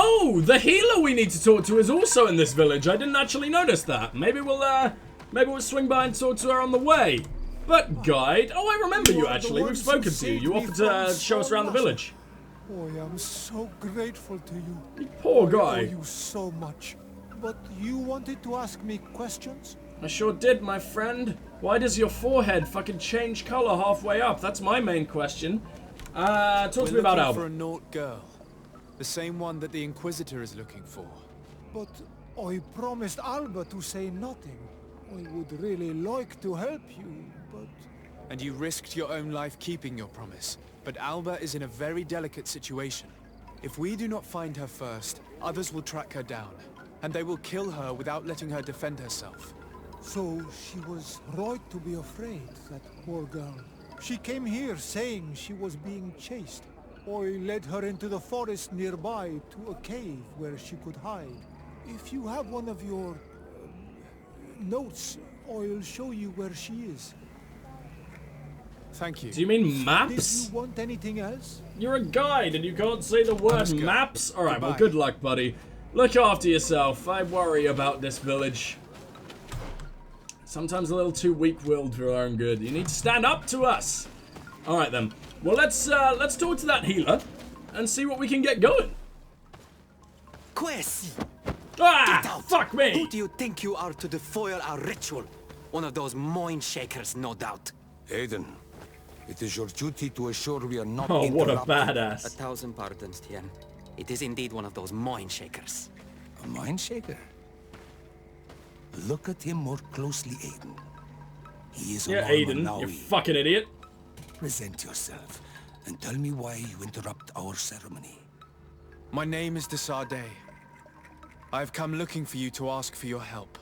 Oh, the healer we need to talk to is also in this village. I didn't actually notice that. Maybe we'll swing by and talk to her on the way. But guide, oh, I remember you actually. We've spoken to you. You offered to show us around the village. Oh, I am so grateful to you. You poor guy. I owe you so much. But you wanted to ask me questions? I sure did, my friend. Why does your forehead fucking change color halfway up? That's my main question. Talk to me about Alba. For a Naut girl. The same one that the Inquisitor is looking for. But I promised Alba to say nothing. I would really like to help you, but... And you risked your own life keeping your promise. But Alba is in a very delicate situation. If we do not find her first, others will track her down. And they will kill her without letting her defend herself. So she was right to be afraid, that poor girl. She came here saying she was being chased. I led her into the forest nearby to a cave where she could hide. If you have one of your... notes, I'll show you where she is. Thank you. Do you mean maps? Did you want anything else? You're a guide and you can't say the word maps? Alright, well, good luck, buddy. Look after yourself. I worry about this village. Sometimes a little too weak-willed for our own good. You need to stand up to us. Alright then. Well, let's talk to that healer and see what we can get going. Quest! Ah! Fuck me! Who do you think you are to defoil our ritual? One of those mind shakers, no doubt. Aiden, it is your duty to assure we are not Oh, what a A badass. 1000 pardons, Tien. It is indeed one of those mind shakers. A mind shaker? Look at him more closely, Aiden. He is Yeah, a Aiden, Naui. you fucking idiot. Present yourself and tell me why you interrupt our ceremony. My name is Desarde. I have come looking for you to ask for your help.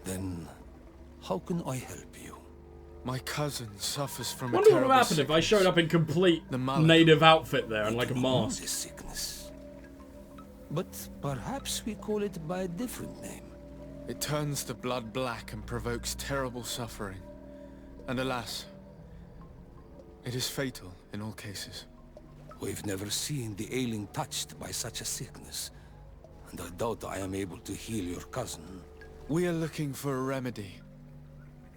Then, how can I help you? My cousin suffers from a Wonder what terrible would happen if I showed up in complete native outfit there and like a mask. This sickness. But perhaps we call it by a different name. It turns the blood black and provokes terrible suffering. And alas, it is fatal in all cases. We've never seen the ailing touched by such a sickness. And I doubt I am able to heal your cousin. We are looking for a remedy,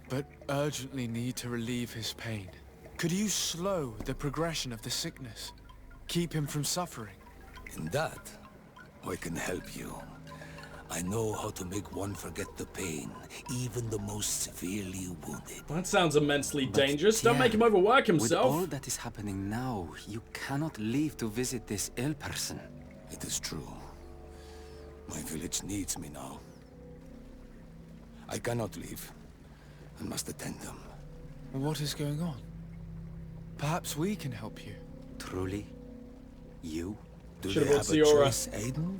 but urgently need to relieve his pain. Could you slow the progression of the sickness? Keep him from suffering? In that, I can help you. I know how to make one forget the pain, even the most severely wounded. That sounds immensely dangerous. Don't make him overwork himself. With all that is happening now, you cannot leave to visit this ill person. It is true. My village needs me now. I cannot leave. I must attend them. What is going on? Perhaps we can help you. Truly? You? Do Should've they brought have a Siora. choice, Aiden?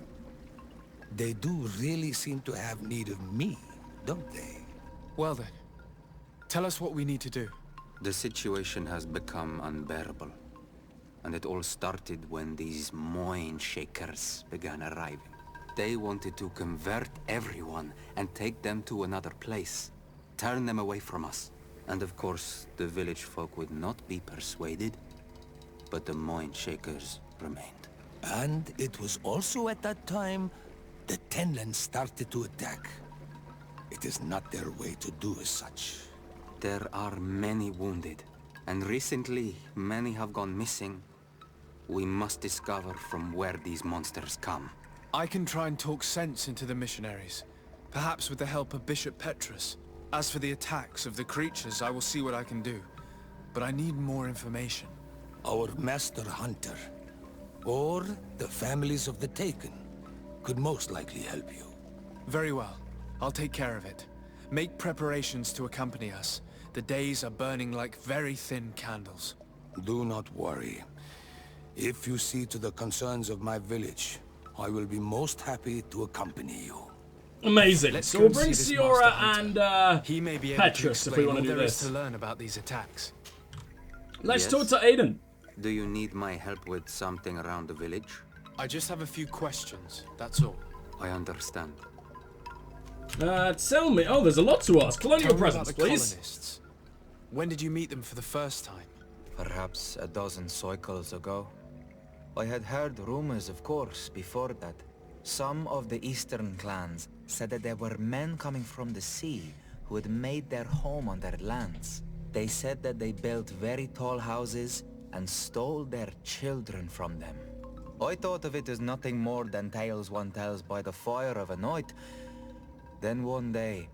They do really seem to have need of me, don't they? Well then, tell us what we need to do. The situation has become unbearable. And it all started when these mind shakers began arriving. They wanted to convert everyone and take them to another place. Turn them away from us. And of course, the village folk would not be persuaded. But the mind shakers remained. And it was also at that time the Tenland started to attack. It is not their way to do as such. There are many wounded. And recently, many have gone missing. We must discover from where these monsters come. I can try and talk sense into the missionaries. Perhaps with the help of Bishop Petrus. As for the attacks of the creatures, I will see what I can do. But I need more information. Our master hunter, or the families of the Taken, could most likely help you. Very well. I'll take care of it. Make preparations to accompany us. The days are burning like very thin candles. Do not worry. If you see to the concerns of my village, I will be most happy to accompany you. Amazing. Let's So go we'll and bring see this Siora master and hunter. He may be able to Petrus if we explain want all to do there is this. to learn about these attacks. Let's Yes? talk to Aiden. Do you need my help with something around the village? I just have a few questions, that's all. I understand. Tell me. Oh, there's a lot to ask. Colonial Tell me about presence, the please. colonists. When did you meet them for the first time? Perhaps a dozen cycles ago. I had heard rumors, of course, before that. Some of the eastern clans said that there were men coming from the sea who had made their home on their lands. They said that they built very tall houses and stole their children from them. I thought of it as nothing more than tales one tells by the fire of a night. Then one day,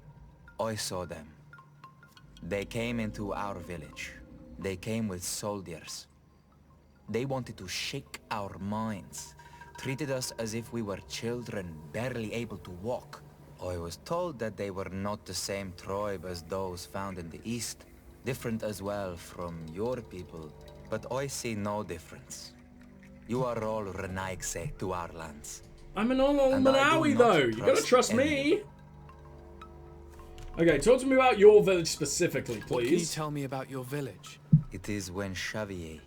I saw them. They came into our village. They came with soldiers. They wanted to shake our minds, treated us as if we were children, barely able to walk. I was told that they were not the same tribe as those found in the east, different as well from your people, but I see no difference. You are all Renaigse to our lands. I'm an all And I do Manawi not though. You gotta trust trust me. anyone. Okay, talk to me about your village specifically, What can you please. tell me about your village? It is when Xavier,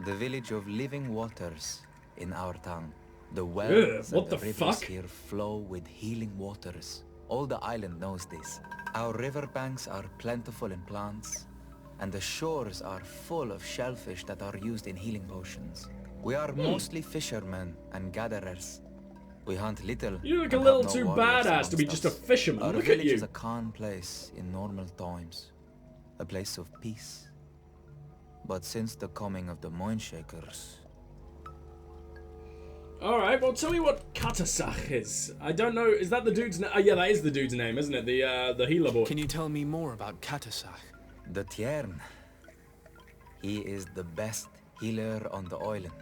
the village of living waters in our town. The wells what and the the rivers fuck? here flow with healing waters. All the island knows this. Our riverbanks are plentiful in plants, and the shores are full of shellfish that are used in healing potions. We are mostly fishermen and gatherers. We hunt little. You look a and little have no too warriors badass to be amongst just a us. fisherman. Our Look at village you. is a calm place in normal times. A place of peace. But since the coming of the Mindshakers, Alright, well tell me what Katasach is. I don't know, is that the dude's name? Yeah, that is the dude's name, isn't it? The healer boy. Can you tell me more about Katasach? the Tiern, he is the best healer on the island.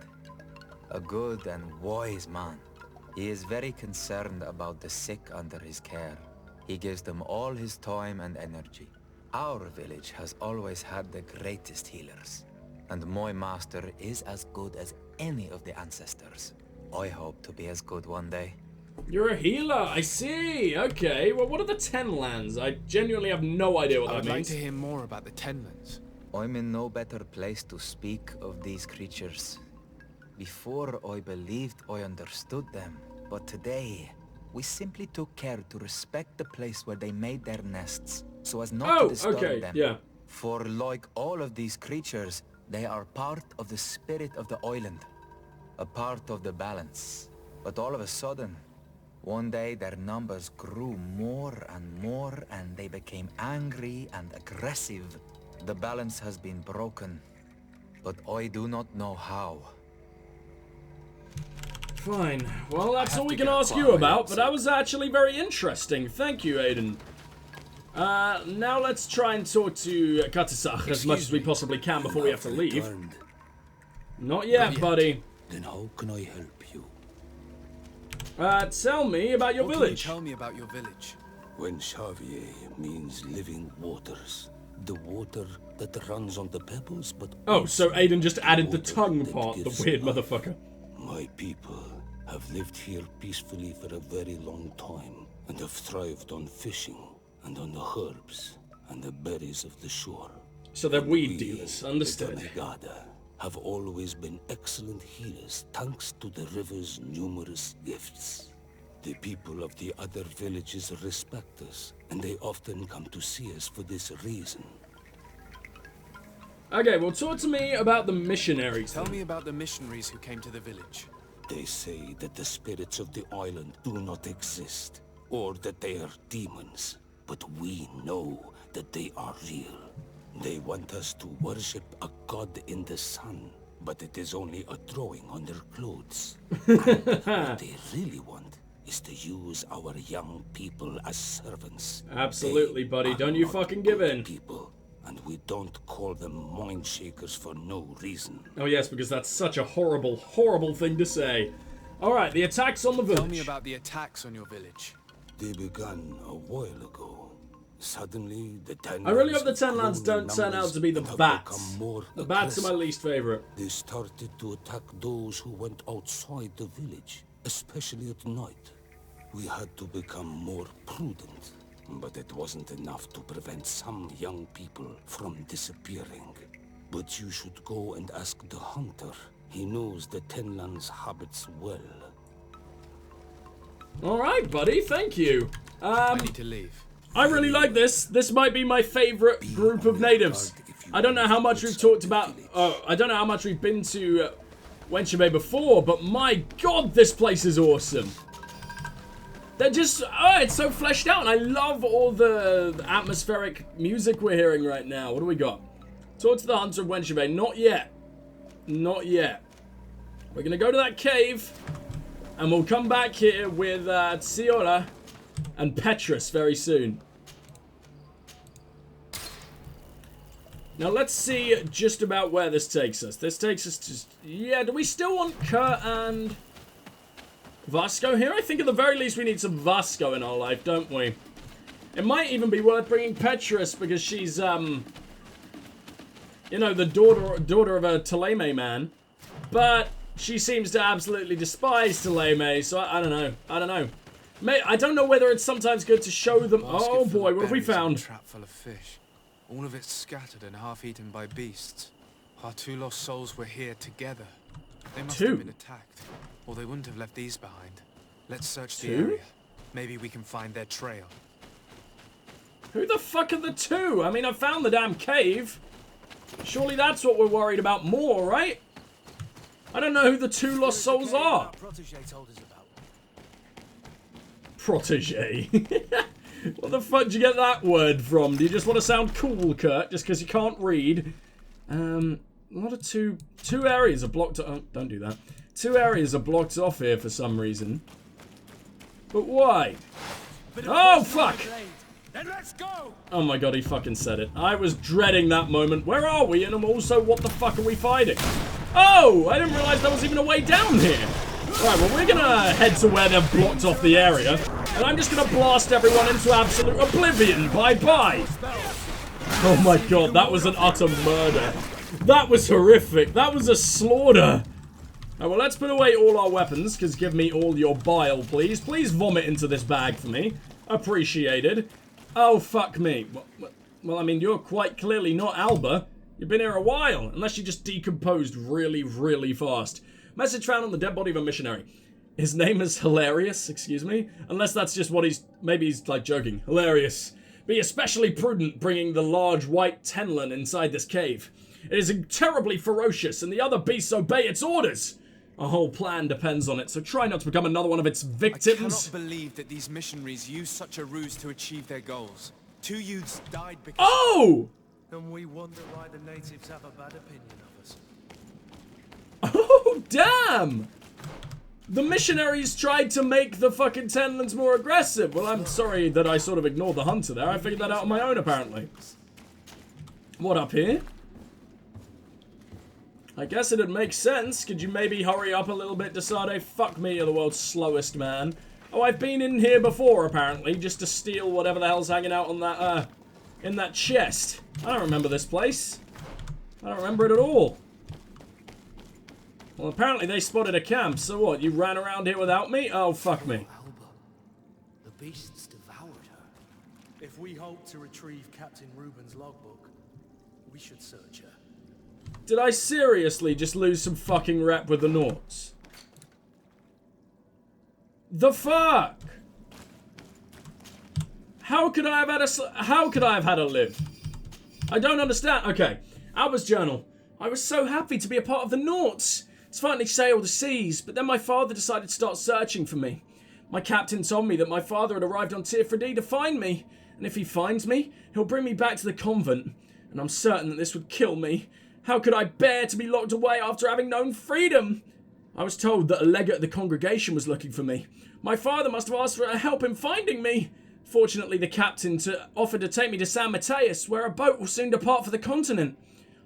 A good and wise man. He is very concerned about the sick under his care. He gives them all his time and energy. Our village has always had the greatest healers, and my master is as good as any of the ancestors. I hope to be as good one day. You're a healer, I see. Okay, well what are the Ten Lands? I genuinely have no idea what I that would like means. to hear more about the Tenlands. I'm in no better place to speak of these creatures. Before I believed I understood them, but today we simply took care to respect the place where they made their nests, so as not to disturb okay, them. yeah. For like all of these creatures, they are part of the spirit of the island, a part of the balance. But all of a sudden, one day their numbers grew more and they became angry and aggressive. The balance has been broken, but I do not know how. Fine. Well, that's all we to can go ask you quietly, about, but so- that was actually very interesting. Thank you, Aiden. Now let's try and talk to Katasach as much as we possibly can before we have to leave. Returned. Not yet, yet. buddy. Then how can I help you? Tell me about your What can you village. tell me about your village? When Xavier means living waters, the water that runs on the pebbles, but Oh, so Aiden just added the water tongue that part, the gives weird life. motherfucker. My people have lived here peacefully for a very long time and have thrived on fishing and on the herbs and the berries of the shore. So they're And weed we, dealers, the understood. Damigada, have always been excellent healers thanks to the river's numerous gifts. The people of the other villages respect us, and they often come to see us for this reason. Okay, well talk to me about the missionaries. Tell me about the missionaries who came to the village. They say that the spirits of the island do not exist, or that they are demons. But we know that they are real. They want us to worship a god in the sun, but it is only a drawing on their clothes. And what they really want is to use our young people as servants. Absolutely, They buddy. are Don't you not fucking give good in. People, and we don't call them mind shakers for no reason. Oh yes, because that's such a horrible, horrible thing to say. Alright, the attacks on the village. Tell me about the attacks on your village. They began a while ago. Suddenly, the Ten I really hope Lands the have Ten Lands grown in don't turn out numbers to be the and have bats. become more The bats are my aggressive. least favourite. They started to attack those who went outside the village, especially at night. We had to become more prudent, but it wasn't enough to prevent some young people from disappearing. But you should go and ask the hunter. He knows the Ten Lands' habits well. Alright, buddy, thank you. I need to leave. I really like this. This might be my favourite group of natives. I don't know how much we've talked about... Oh, I don't know how much we've been to Wenchime before, but my god, this place is awesome. They're just, oh, it's so fleshed out, and I love all the atmospheric music we're hearing right now. What do we got? Talk to the Hunter of Wenchime. Not yet. Not yet. We're going to go to that cave, and we'll come back here with Tsiora and Petrus very soon. Now, let's see just about where this takes us. This takes us to... Yeah, do we still want Kurt and Vasco here? I think at the very least we need some Vasco in our life, don't we? It might even be worth bringing Petrus because she's, you know, the daughter of a Thélème man. But she seems to absolutely despise Thélème, so I don't know. I don't know. I don't know whether it's sometimes good to show them... Oh boy, what have we found? A trap full of fish. All of it scattered and half eaten by beasts. Our 2 lost souls were here together. They must have been attacked, or they wouldn't have left these behind. Let's search the area. Maybe we can find their trail. Who the fuck are the 2? I mean, I found the damn cave. Surely that's what we're worried about more, right? I don't know who the 2 lost souls are. Protege. What the fuck did you get that word from? Do you just want to sound cool, Kurt, just because you can't read? What are two areas are blocked... Oh, don't do that. 2 areas are blocked off here for some reason. But why? Oh, fuck! Then let's go! Oh my god, he fucking said it. I was dreading that moment. Where are we? And also, what the fuck are we fighting? Oh! I didn't realize there was even a way down here. Right, well, we're gonna head to where they've blocked off the area. And I'm just gonna blast everyone into absolute oblivion. Bye-bye. Oh my god, that was an utter murder. That was horrific. That was a slaughter. Alright, well, let's put away all our weapons, because give me all your bile, please. Please vomit into this bag for me. Appreciated. Oh, fuck me. Well, I mean, you're quite clearly not Alba. You've been here a while, unless you just decomposed really, really fast. Message found on the dead body of a missionary. His name is Hilarious, excuse me. Unless that's just what he's... Maybe he's, like, joking. Hilarious. Be especially prudent bringing the large white tenlin inside this cave. It is terribly ferocious, and the other beasts obey its orders. Our whole plan depends on it, so try not to become another one of its victims. I cannot believe that these missionaries use such a ruse to achieve their goals. 2 youths died because... Oh! And we wonder why the natives have a bad opinion of us. Oh, damn! The missionaries tried to make the fucking tenlins more aggressive. Well, I'm sorry that I sort of ignored the hunter there. I figured that out on my own, apparently. What up here? I guess it'd make sense. Could you maybe hurry up a little bit, Desade? Fuck me, you're the world's slowest man. Oh, I've been in here before, apparently, just to steal whatever the hell's hanging out on that, in that chest. I don't remember this place. I don't remember it at all. Well, apparently they spotted a camp, so what, you ran around here without me? Oh, fuck me. Alba, the beasts devoured her. If we hope to retrieve Captain Reuben's logbook, we should search her. Did I seriously just lose some fucking rep with the Nauts? The fuck? How could I have had a live? I don't understand. Okay, Alba's journal. I was so happy to be a part of the Nauts. It's finally sailed the seas, but then my father decided to start searching for me. My captain told me that my father had arrived on Tirfredi to find me, and if he finds me, he'll bring me back to the convent, and I'm certain that this would kill me. How could I bear to be locked away after having known freedom? I was told that a legate of the congregation was looking for me. My father must have asked for help in finding me. Fortunately, the captain offered to take me to San Mateus, where a boat will soon depart for the continent.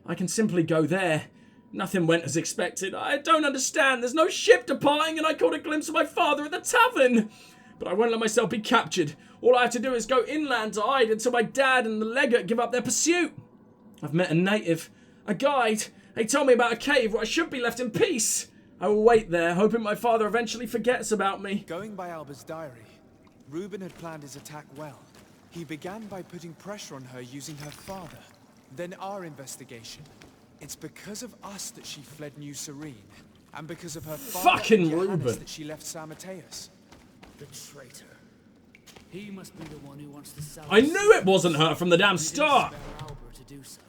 I can simply go there. Nothing went as expected. I don't understand. There's no ship departing, and I caught a glimpse of my father at the tavern. But I won't let myself be captured. All I have to do is go inland to hide until my dad and the legate give up their pursuit. I've met a native, a guide. They told me about a cave where I should be left in peace. I will wait there, hoping my father eventually forgets about me. Going by Alba's diary, Reuben had planned his attack well. He began by putting pressure on her using her father. Then our investigation. It's because of us that she fled New Serene, and because of her father fucking Reuben that she left San Mateus. The traitor. He must be the one who wants to sell I knew it wasn't her from the damn start. Alba to do so.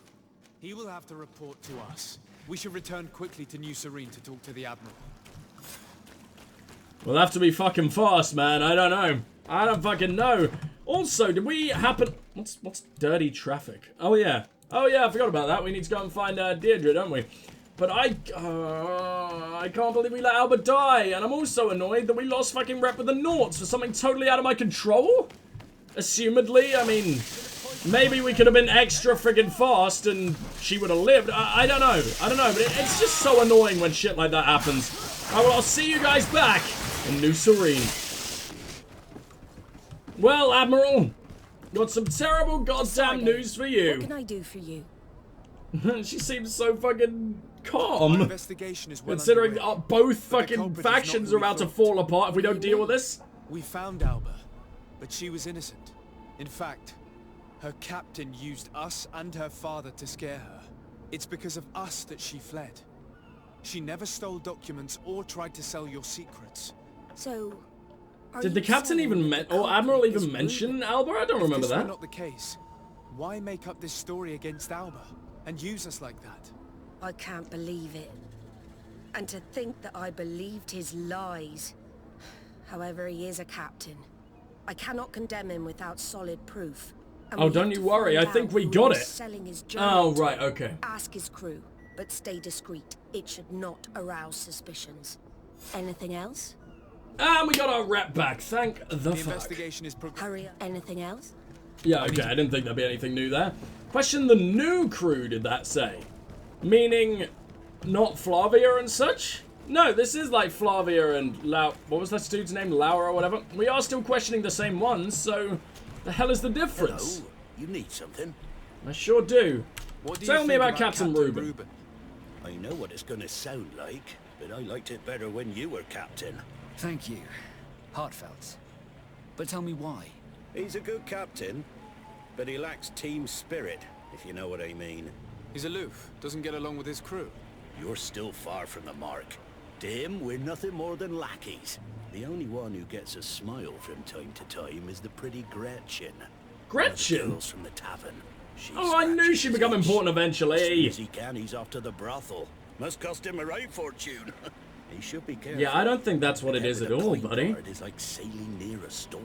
He will have to report to us. We should return quickly to New Serene to talk to the Admiral. We'll have to be fucking fast, man. I don't know. I don't fucking know. Also, did we happen... What's dirty traffic? Oh, yeah. Oh, yeah, I forgot about that. We need to go and find Deirdre, don't we? But I can't believe we let Albert die. And I'm also annoyed that we lost fucking rep with the Nauts for something totally out of my control. Assumedly, I mean... Maybe we could have been extra friggin' fast and she would have lived. I don't know. I don't know, but it's just so annoying when shit like that happens. Alright, well, I'll see you guys back in New Serene. Well, Admiral, got some terrible goddamn news for you. What can I do for you? She seems so fucking calm. Investigation is well considering underway, both fucking factions are about to fall apart if we don't deal with this. We found Alba, but she was innocent. In fact, her captain used us and her father to scare her. It's because of us that she fled. She never stole documents or tried to sell your secrets. So, did the captain even or Admiral even mention Alba? I don't remember that. If this were not the case, why make up this story against Alba and use us like that? I can't believe it. And to think that I believed his lies. However, he is a captain. I cannot condemn him without solid proof. And oh, don't you worry. I think we got it. Oh, right, okay. Ask his crew, but stay discreet. It should not arouse suspicions. Anything else? And we got our rep back. Thank the fuck. Investigation is Hurry up. Anything else? Yeah, okay. I didn't think there'd be anything new there. Question the new crew, did that say? Meaning, not Flavia and such? No, this is like Flavia and what was that dude's name? Laura or whatever? We are still questioning the same ones, so... The hell is the difference? Hello. You need something? I sure do. What do you Tell think me about Captain Reuben. I know what it's gonna sound like, but I liked it better when you were captain. Thank you. Heartfelt. But tell me why. He's a good captain, but he lacks team spirit, if you know what I mean. He's aloof, doesn't get along with his crew. You're still far from the mark. To him, we're nothing more than lackeys. The only one who gets a smile from time to time is the pretty Gretchen. Gretchen? One of the girls from the tavern. Oh, I knew she'd become important eventually. As soon as he can, he's off to the brothel. Must cost him a right fortune. He should be careful. Yeah, I don't think that's what it is at all, buddy. It is like sailing near a storm.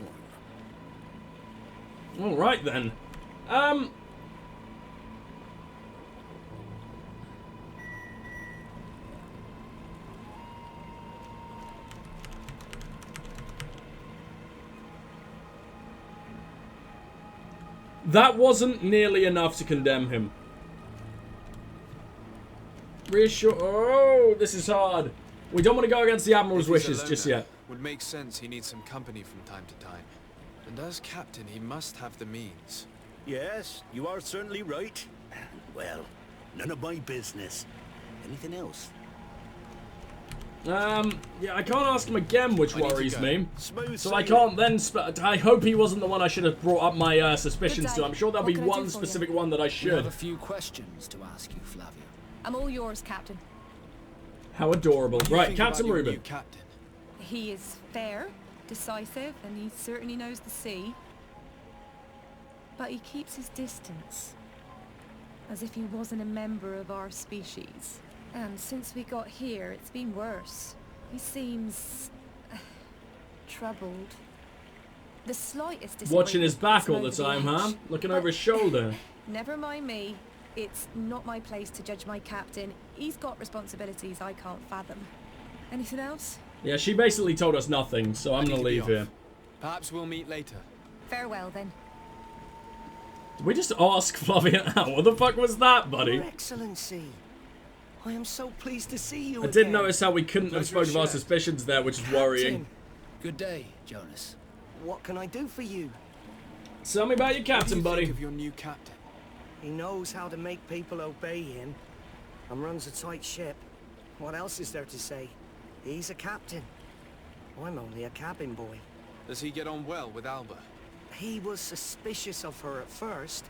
All right then. That wasn't nearly enough to condemn him. Reassure. Oh, this is hard. We don't want to go against the Admiral's wishes just yet. Would make sense. He needs some company from time to time. And as captain, he must have the means. Yes, you are certainly right. Well, none of my business. Anything else? Yeah, I can't ask him again, which worries me. Smooth so I can't then... I hope he wasn't the one I should have brought up my suspicions to. I'm sure there'll be one specific one that I I should. have a few questions to ask you, Flavia. I'm all yours, Captain. How adorable. What do you Right, think Captain about your Reuben. new captain? He is fair, decisive, and he certainly knows the sea. But he keeps his distance. As if he wasn't a member of our species. And since we got here, it's been worse. He seems... troubled. The slightest disagreement Watching his back all the throws the time, huh? edge. Looking But over his shoulder. Never mind me. It's not my place to judge my captain. He's got responsibilities I can't fathom. Anything else? Yeah, she basically told us nothing, so I'm I need gonna to be leave off. here. Perhaps we'll meet later. Farewell, then. Did we just ask Flavia out? What the fuck was that, buddy? Your Excellency, I am so pleased to see you I did again. notice how we couldn't have spoken of our suspicions there, which is worrying. Good day, Jonas. What can I do for you? Tell me about your What do captain, you buddy. think of your new captain? He knows how to make people obey him and runs a tight ship. What else is there to say? He's a captain. I'm only a cabin boy. Does he get on well with Alba? He was suspicious of her at first,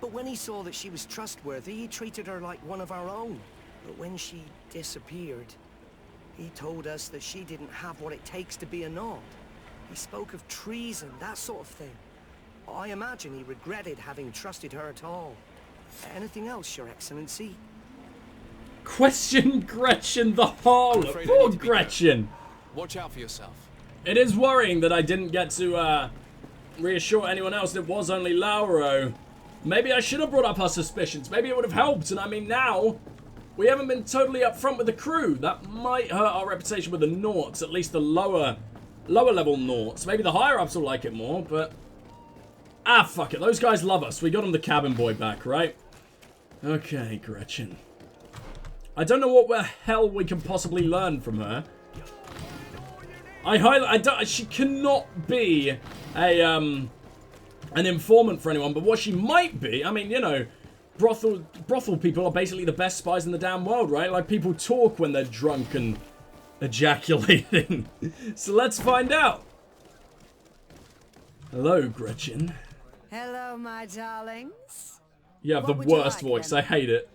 but when he saw that she was trustworthy, he treated her like one of our own. But when she disappeared, he told us that she didn't have what it takes to be a Naut. He spoke of treason, that sort of thing. I imagine he regretted having trusted her at all. Anything else, Your Excellency? Question Gretchen the harlot. Poor Gretchen. Watch out for yourself. It is worrying that I didn't get to reassure anyone else it was only Lauro. Maybe I should have brought up our suspicions. Maybe it would have helped. And I mean, now we haven't been totally upfront with the crew. That might hurt our reputation with the Nauts, at least the lower level Nauts. Maybe the higher ups will like it more, but fuck it. Those guys love us. We got them the cabin boy back, right? Okay, Gretchen. I don't know what the hell we can possibly learn from her. She cannot be an informant for anyone, but what she might be, I mean, you know, brothel people are basically the best spies in the damn world, right? Like, people talk when they're drunk and ejaculating. So let's find out. Hello, Gretchen. Hello, my darlings. You have the worst voice. I hate it.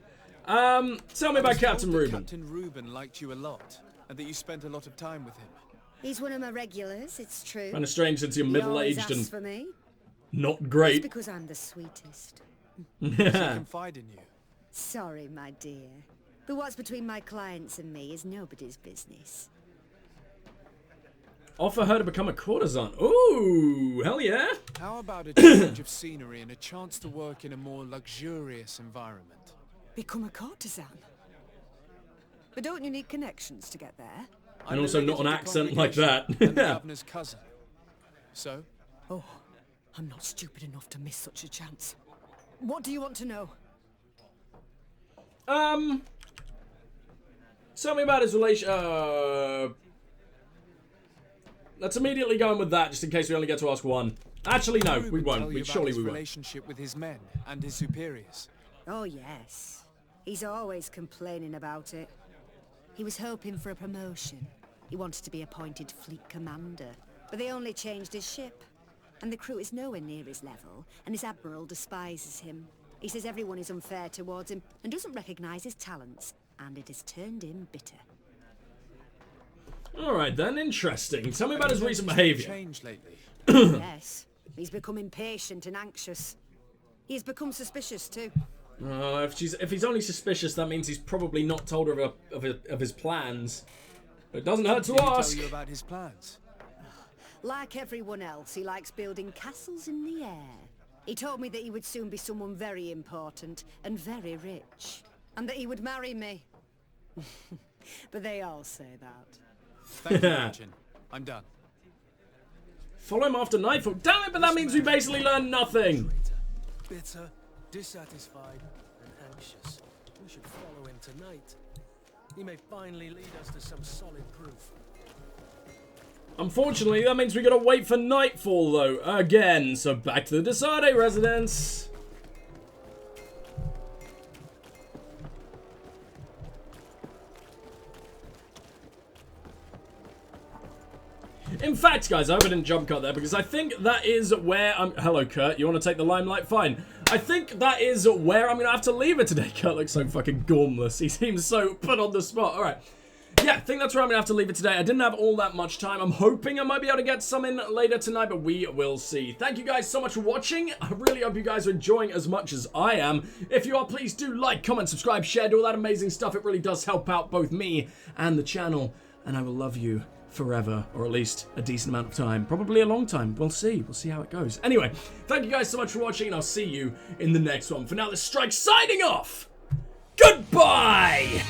Tell me about Captain Reuben. Captain Reuben liked you a lot, and that you spent a lot of time with him. He's one of my regulars, it's true. Kind of strange since you're middle-aged and for me. not great. That's because I'm the sweetest. Yeah. Confide in you. Sorry, my dear. But what's between my clients and me is nobody's business. Offer her to become a courtesan. Ooh, hell yeah. How about a change of scenery and a chance to work in a more luxurious environment? Become a courtesan? But don't you need connections to get there? And also not an accent like that. And the governor's cousin. So? Oh, I'm not stupid enough to miss such a chance. What do you want to know? Tell me about his relation. Let's immediately go in with that, just in case we only get to ask one. Actually, no, we won't. Surely we won't. Relationship with his men and his superiors. Oh yes, he's always complaining about it. He was hoping for a promotion. He wanted to be appointed fleet commander, but they only changed his ship. And the crew is nowhere near his level, and his admiral despises him. He says everyone is unfair towards him, and doesn't recognize his talents, and it has turned him bitter. Alright then, interesting. Tell me about his recent behavior. Changed lately. Yes, he's become impatient and anxious. He has become suspicious too. If he's only suspicious, that means he's probably not told her of his plans. It doesn't hurt to ask. Did he tell you about his plans? Like everyone else, he likes building castles in the air. He told me that he would soon be someone very important and very rich, and that he would marry me. But they all say that. Thank you, Gretchen. I'm done. Follow him after nightfall. Damn it, but that means we basically learn nothing. Bitter, dissatisfied, and anxious. We should follow him tonight. He may finally lead us to some solid proof. Unfortunately, that means we gotta wait for nightfall, though, again. So back to the Desade residence. In fact, guys, I hope I didn't jump cut there, because I think that is where I'm... Hello, Kurt. You want to take the limelight? Fine. I think that is where I'm going to have to leave it today. Kurt looks so fucking gormless. He seems so put on the spot. All right. Yeah, I think that's where I'm going to have to leave it today. I didn't have all that much time. I'm hoping I might be able to get some in later tonight, but we will see. Thank you guys so much for watching. I really hope you guys are enjoying as much as I am. If you are, please do like, comment, subscribe, share, do all that amazing stuff. It really does help out both me and the channel, and I will love you forever, or at least a decent amount of time. Probably a long time. We'll see. We'll see how it goes. Anyway, thank you guys so much for watching, and I'll see you in the next one. For now, TheEdgestrike signing off. Goodbye!